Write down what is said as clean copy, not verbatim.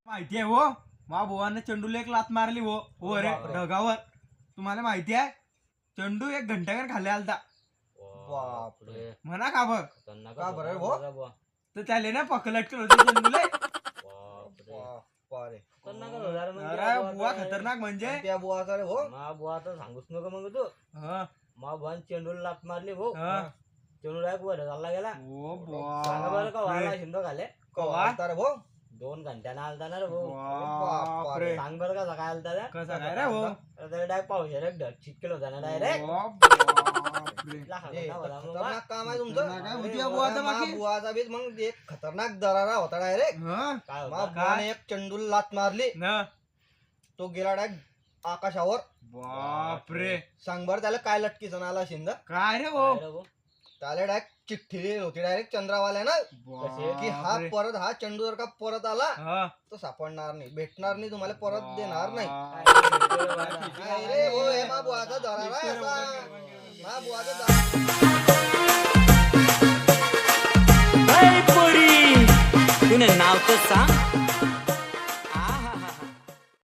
माहिती आहे हो, मा बुवाने चेंडूला एक लात मारली हो रे ढगावर. तुम्हाला माहिती आहे चेंडू 1 घंट्यावर खाली आलता. बापरे. म्हणा का बघ का बरं भाऊ? तर त्याले ना पकलट केलं होतं चेंडूला. बापरे. अरे बुवा खतरनाक म्हणजे त्या बुवाचा रे भाऊ. मा बुवा तर सांगूच नको मग तू. हा, मा बुवान चेंडूला लात मारली भाऊ. हा. चेंडू डायरेक्ट वर चालला गेला. ओ सांगा बरं का व्हायला बापरे. शिंदो खाले कवा आलता रे भाऊ? 2 घंट्यानं आलता ना रे भाऊ. बापरे. सांग बरं का काय आलता त्या कसा काय रे हो? डायरेक्ट पाऊस डायरेक्ट चिटकेल होता ना डायरेक्ट. बापरे. खतरनाक काम आहे तुमचं. खतरनाक आहे. होती या बुवाचा मा बाकी? बुवाचा बी मग एक खतरनाक दरारा होता डायरेक्ट. हा काय मा होता बुवाने एक चेंडूला लात मारली, ना. तो गेला डायरेक्ट आकाशावर. बापरे. सांग बरं त्याला काय लटकीचं आला शिंद. काय रे हो? काय रे भाऊ? त्याला डायरेक्ट चिठ्ठी लिहिली होती डायरेक्ट चंद्रावाल्यानं की हा बापरे. परत हा चेंडू जर का परत आला हा. तो सापडणार नाही, भेटणार नाही, तुम्हाला परत देणार नाही. काय नाही रे हो, हे मा बुवाचा दरारा आहे असा. मा बुवाचा दरारा. पोरी तुने नाव तर सांग.